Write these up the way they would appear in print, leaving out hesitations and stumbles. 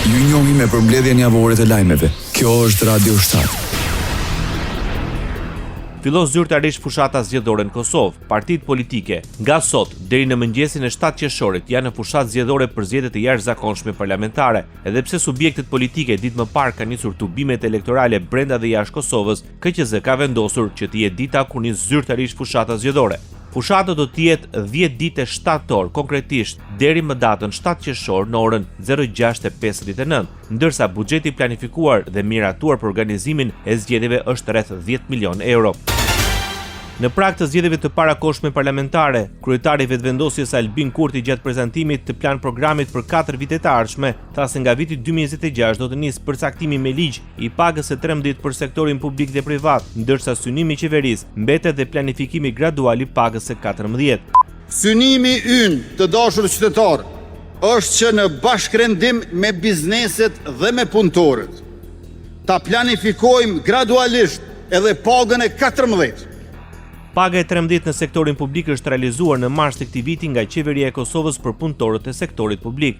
Ju njohim me përmbledhjen javore të lajmeve. Kjo është Radio 7. Fillos zyrtarisht fushata zgjedhore në Kosovë. Partitë politike nga sot deri në mëngjesin e 7 qershorit janë në fushatë zgjedhore për zgjedhjet e jashtëzakonshme parlamentare. Edhe pse subjektet politike ditë më parë kanë nisur tubimet elektorale brenda dhe jashtë Kosovës, KQZ ka vendosur që të jetë dita kur nis zyrtarisht fushata zgjedhore. Fushata do të jetë 10 ditë shtator, konkretisht deri më datën 7 qershor në orën 06:59, ndërsa buxheti planifikuar dhe miratuar për organizimin e zgjedhjeve është rreth 10 milion euro. Në prag të zgjedhjeve të parakohshme parlamentare, kryetari i vetëvendosjes Albin Kurti gjatë prezantimit të plan programit për 4 vitet të ardhshme, tha se nga viti 2026 do të nisë përcaktimi me ligj i pagës së 13 për sektorin publik dhe privat, ndërsa synimi i qeverisë mbetet dhe planifikimi gradual i pagës së 14. Synimi ynë të dashur qytetar është që në bashkërendim me bizneset dhe me punëtorët ta planifikojmë gradualisht edhe pagën e 14. Paga e 13 në sektorin publik është realizuar në mars të këtij viti nga qeveria e Kosovës për punëtorët e sektorit publik.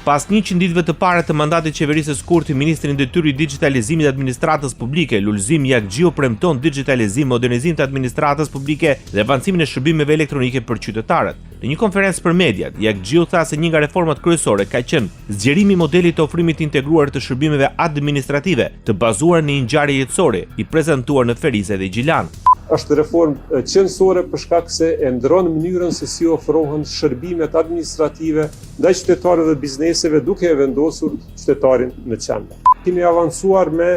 Pas 100 ditëve të para të mandatit qeverisë së Kurti, ministri i detyrë i digitalizimit dhe administratës publike, Lulzim Jakxhiu, premton digitalizim, modernizim të administratës publike dhe avancimin e shërbimeve elektronike për qytetarët. Në një konferencë për mediat, Jakxhiu tha se një nga reformat kryesore ka qenë zgjerimi i modelit të ofrimit integruar të shërbimeve administrative, të bazuar në një ngjarje jetësore, i prezantuar në Ferizë dhe Gjilan. Është reformë qendrore për shkak se e ndron mënyrën se si ofrohen shërbimet administrative ndaj qytetarëve dhe bizneseve duke e vendosur qytetarin në qendër. Kemi avancuar me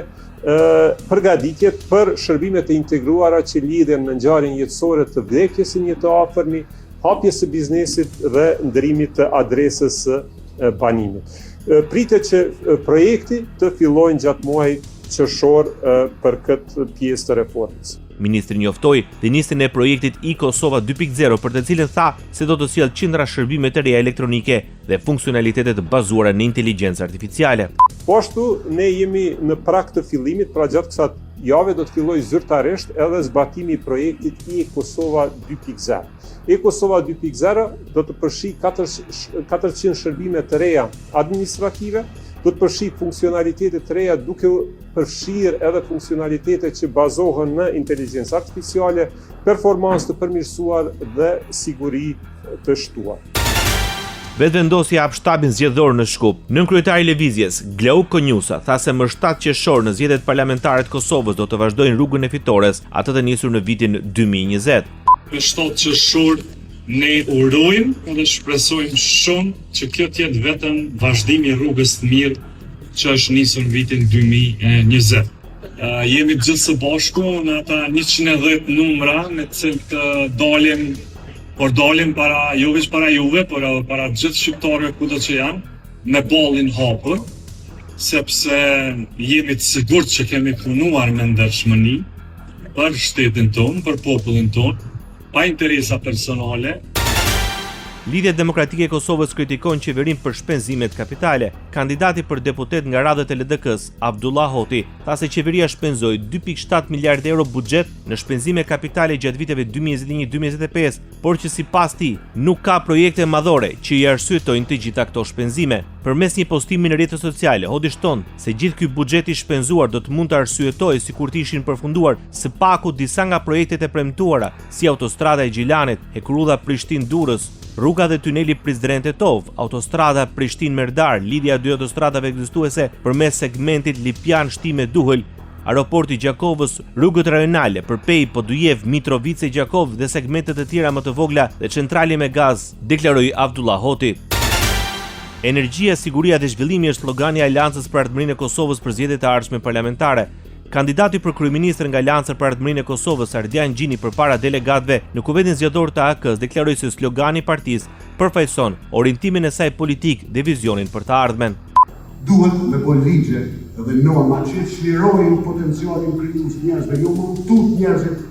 përgatitjet për shërbimet e integruara që lidhen në ngjarjen jetësore të vdekjes së një të afërmi, hapjes së biznesit dhe ndërimit të adresës së banimit. Pritet që projekti të fillojë gjatë muajit qershor për këtë pjesë të reformës. Ministri njoftoi dhe nisjen e projektit e-Kosova 2.0 për të cilën tha se do të sjellë qindra shërbime të reja elektronike dhe funksionalitete të bazuara në inteligjencë artificiale. Po ashtu ne jemi në prag të fillimit, pra gjatë kësaj jave do të fillojë zyrtarisht edhe zbatimi i projektit e-Kosova 2.0. E-Kosova 2.0 do të përfshijë 400 shërbime të reja administrative, do të përfshijë funksionalitete të reja duke përfshirë edhe funksionalitete që bazohen në inteligjencë artificiale, performancë të përmirësuar dhe siguri të shtuar. Vetëvendosja hap shtabin zgjedhor në Shkup. Nënkryetari i lëvizjes, Glauk Konjusa, tha se më 7 qershor në zgjedhjet parlamentare të Kosovës do të vazhdojnë rrugën e fitores, atë të nisur në vitin 2020. Në 7 qershor ne urojmë dhe shpresojmë shumë që kjo të jetë vetëm vazhdimi i rrugës të mirë që është nisur në vitin 2020. Jemi gjithë së bashku në ata 110 numra me të cilët dalim para jo vetëm para juve, por para gjithë shqiptarëve kudo që janë, me ballin hapur, sepse jemi të sigurt që kemi punuar me ndershmëri për shtetin tonë, për popullin tonë, pa interesa personale. Lidhja Demokratike e Kosovës kritikon qeverinë për shpenzimet kapitale. Kandidati për deputet nga radhët e LDK-s, Abdullah Hoti, tha se qeveria shpenzoi 2.7 miliardë euro buxhet në shpenzime kapitale gjatë viteve 2021-2025, por që sipas tij nuk ka projekte madhore që i arsyetojnë të gjitha këto shpenzime. Përmes një postimi në rrjetet sociale, Hoti shton se gjithë ky buxhet i shpenzuar do të mund të arsyetojë sikur të ishin përfunduar së paku disa nga projektet e premtuara, si autostrada e Gjilanit, Hekurudha Prishtinë-Durrës, rruga dhe tuneli Prizren-Tetov, autostrada Prishtinë-Merdar, lidhja e dy autostradave ekzistuese përmes segmentit Lipjan-Shtime-Duhël, aeroporti Gjakovës, rrugët rajonale Përpej, Podujev, Mitrovice-Gjakov dhe segmentet e tjera më të vogla dhe centrali me gaz, deklaroi Abdullah Hoti. Energjia, siguria dhe zhvillimi është slogani i Aleancës për Ardhmërinë e Kosovës për zgjedhjet e ardhshme parlamentare. Kandidati për kryeministër nga Aleanca për Ardhmërinë e Kosovës, Ardian Gjini, përpara delegatëve në Kuvetin Zgjedhor të AK-s, deklaroi se slogani i partisë përfaqëson orientimin e saj politik dhe vizionin për të ardhmen. Duhet me bën ligje dhe norma që çlirojnë potencialin krijues njerëzve, jo më tut njerëzit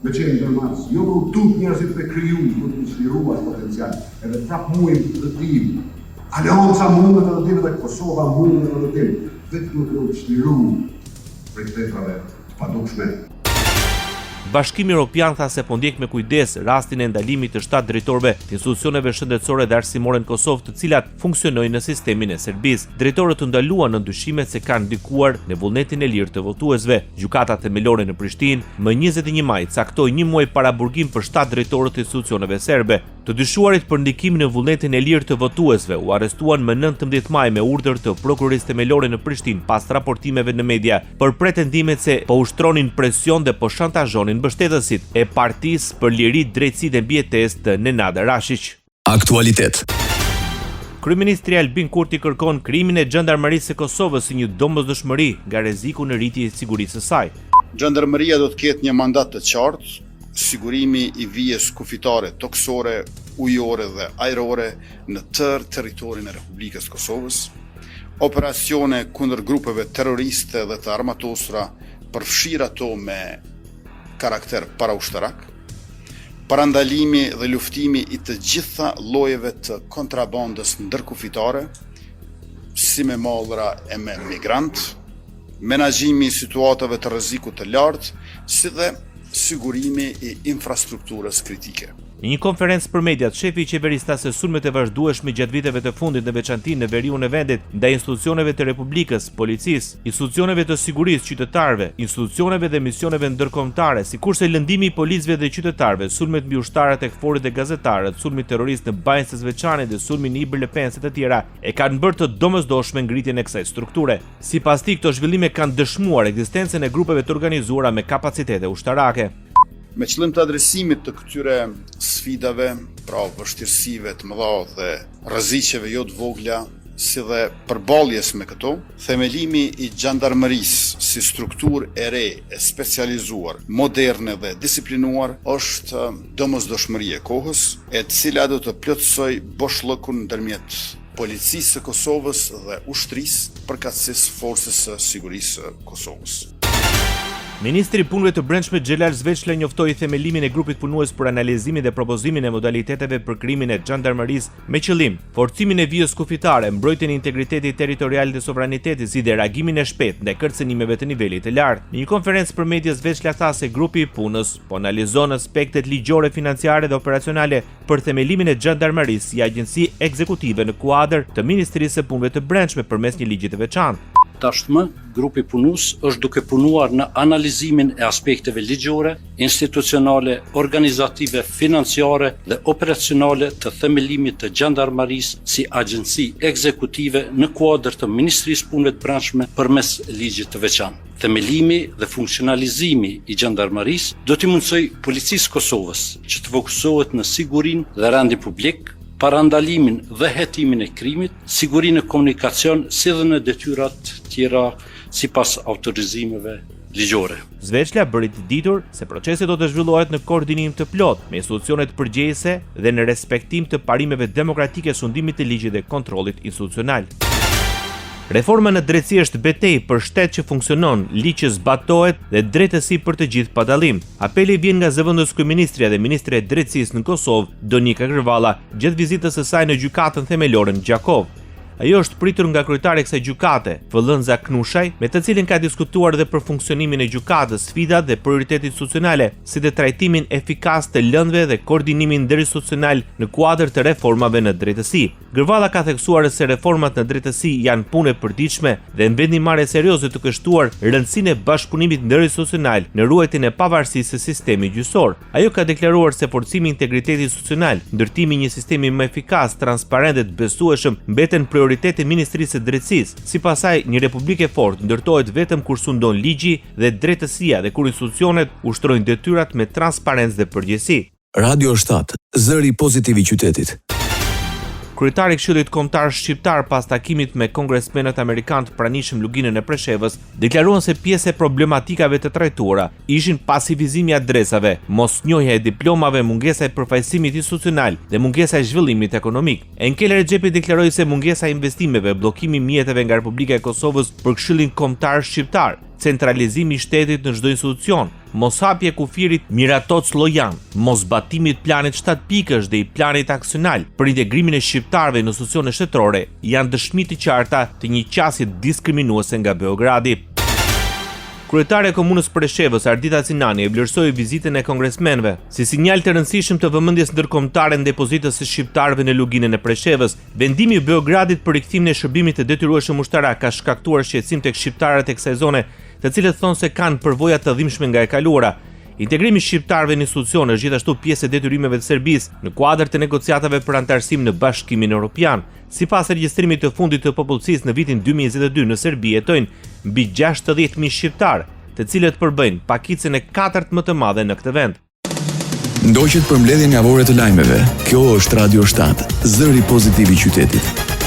me qenë ndërmarrës, jo më tut njerëzit me kriju, do të çliruar potencial. Edhe prap muim të tim. Aleanca mundet të tim dhe Kosova mundet të tim. Vetë duhet të çliruar për këtyre padukshme. Bashkimi Evropian tha se po ndjek me kujdes rastin e ndalimit të 7 drejtorëve të institucioneve shëndetësore dhe arsimore në Kosovë, të cilat funksionojnë në sistemin e Serbisë. Drejtorët u ndaluan në ndyshimet se kanë ndikuar në vullnetin e lirë të votuesve. Gjykata themelore në Prishtinë më 21 maj caktoi 1 muaj paraburgim për 7 drejtorë të institucioneve serbe. Të dyshuarit për ndikimin në vullnetin e lirë të votuesve u arrestuan më 19 maj me urdhër të prokurorisë themelore në Prishtinë pas raportimeve në media për pretendimet se po ushtronin presion dhe po shantazhonin mbështetësit e Partisë për Liri, Drejtësi dhe Mbijetesë të Nenad Rashić. Aktualitet. Kryeministri Albin Kurti kërkon krijimin e Gjandarmerisë së Kosovës si një domosdoshmëri nga rreziku në rritje e sigurisë së saj. Gjandarmeria do të ketë një mandat të qartë, sigurimi i vijës kufitare, toksore, ujore dhe ajrore në tërë territorin e Republikës Kosovës, operacione kundër grupeve terroriste dhe të armatosura, përfshirë ato me karakter paraushtarak, parandalimi dhe luftimi i të gjitha llojeve të kontrabandës ndërkufitare, si me mallra e me migrant, menaxhimi i situatave të rrezikut të lartë, si dhe sigurimi i infrastrukturës kritike. Në një konferencë për mediat, shefi i qeverisë tha se sulmet e vazhdueshme gjatë viteve të fundit në veçanti në veriun e vendit ndaj institucioneve të Republikës, policisë, institucioneve të sigurisë qytetarëve, institucioneve dhe misioneve ndërkombëtare, sikurse lëndimi i policëve dhe qytetarëve, sulmet mbi ushtarët e kforit dhe gazetarët, sulmi terrorist në bajnë së Zveçanit dhe sulmi në Ibër Lepense të tjera e kanë bërë të domosdoshme ngritjen e kësaj strukture. Sipas tij, këto zhvillime kanë dëshmuar ekzistencën e grupeve të organizuara me kapacitete ushtarake. Me qëllim të adresimit të këtyre sfidave, pra vështirësive të mëdha dhe rreziqeve jo të vogla, si dhe përballjes me këto, themelimi i gjandarmerisë si strukturë e re, e specializuar, moderne dhe disiplinuar është domosdoshmëri e kohës, e cila do të plotësoj boshllëkun ndërmjet policisë së Kosovës dhe ushtrisë, përkatësisë forcës së sigurisë së Kosovës. Ministri i Punëve të Brendshme Xhelal Zveçla njoftoi themelimin e grupit punues për analizimin dhe propozimin e modaliteteve për krijimin e gjandarmerisë me qëllim forcimin e vijës kufitare, mbrojtjen e integritetit territorial dhe sovranitetit, si dhe reagimin e shpejtë ndaj kërcënimeve të nivelit të lartë. Në një konferencë për media, Zveçla tha se grupi i punës po analizon aspektet ligjore, financiare dhe operacionale për themelimin e gjandarmerisë si agjenci ekzekutive në kuadër të Ministrisë së Punëve të Brendshme përmes një ligji të veçantë. Tashmë, grupi punus është duke punuar në analizimin e aspekteve ligjore, institucionale, organizative, financiare dhe operacionale të themelimit të gjandarmerisë si agjenci ekzekutive në kuadër të Ministrisë Punëve të Brendshme përmes ligjit të veçantë. Themelimi dhe funksionalizimi i gjandarmerisë do t'i mundsoj Policisë Kosovës që të fokusohet në sigurinë dhe rendin publik, parandalimin dhe hetimin e krimit, sigurinë e komunikacion, si dhe në detyrat tjera sipas autorizimeve ligjore. Zveçla bëri të ditur se procesi do të zhvillohet në koordinim të plotë me institucionet përgjegjëse dhe në respektim të parimeve demokratike, sundimit të ligjit dhe kontrollit institucional. Reforma në drejtësi është betejë për shtet që funksionon, ligj që zbatohet dhe drejtësi për të gjithë pa dallim. Apeli vjen nga zëvendës kryeministria dhe ministre e drejtësisë në Kosovë, Donika Grvala, gjatë vizitës së saj në gjykatën themelore në Gjakov. Ajo është pritur nga kryetari i kësaj gjykate, Vëllënza Knushaj, me të cilin ka diskutuar edhe për funksionimin e gjykatës, sfidat dhe prioritetet institucionale, si dhe trajtimin efikas të lëndëve dhe koordinimin ndërinstitucional në kuadër të reformave në drejtësi. Grvala ka theksuar se reformat në drejtësi janë punë e përditshme dhe në vendimmarrje serioze të kështuar rëndësinë e bashkëpunimit ndërinstitucional në ruajtjen e pavarësisë së sistemit gjyqësor. Ajo ka deklaruar se forcimi i integritetit institucional, ndërtimi i një sistemi më efikas, transparent dhe të besueshëm mbeten prioriteti i Ministrisë së Drejtësisë. Sipas saj, një republikë e fortë ndërtohet vetëm kur sundon ligji dhe drejtësia dhe kur institucionet ushtrojnë detyrat me transparencë dhe përgjegjësi. Radio 7, zëri pozitiv i qytetit. Kryetari i Këshillit Kombëtar Shqiptar pas takimit me kongresmenët amerikanë të pranishëm luginën e Preshevës, deklaruan se pjesë e problematikave të trajtuara ishin pasivizimi i adresave, mosnjohja e diplomave, mungesa e përfaqësimit institucional dhe mungesa e zhvillimit ekonomik. Enkel Rexhepi deklaroi se mungesa e investimeve, bllokimi i mjeteve nga Republika e Kosovës për Këshillin Kombëtar Shqiptar, centralizimi i shtetit në çdo institucion, moshapje kufirit Miratot Llojan, mosbatimi i planit 7 pikësh dhe i planit aksional për integrimin e shqiptarëve në institucione shtetërore janë dëshmi të qarta të një qasje diskriminuese nga Beogradi. Kryetare e komunës Preshevës, Ardita Cinani, e vlerësoi vizitën e kongresmenëve si sinjal të rëndësishëm të vëmendjes ndërkombëtare në depozitës së shqiptarëve në luginën e Preshevës. Vendimi i Beogradit për rikthimin e shërbimit të detyrueshëm ushtarak ka shkaktuar shqetësim tek shqiptarët e kësaj zone, të cilët thonë se kanë përvoja të dhimbshme nga e kaluara. Integrimi i shqiptarëve në institucione është gjithashtu pjesë e detyrimeve të Serbisë në kuadër të negociatave për anëtarësim në Bashkimin Evropian. Sipas regjistrimit të fundit të popullsisë në vitin 2022 në Serbi jetojnë mbi 60.000 shqiptarë, të cilët përbëjnë pakicën e 4 më të madhe në këtë vend. Ndoqët për mbledhjen javore të lajmeve. Kjo është Radio 7, zëri pozitiv i qytetit.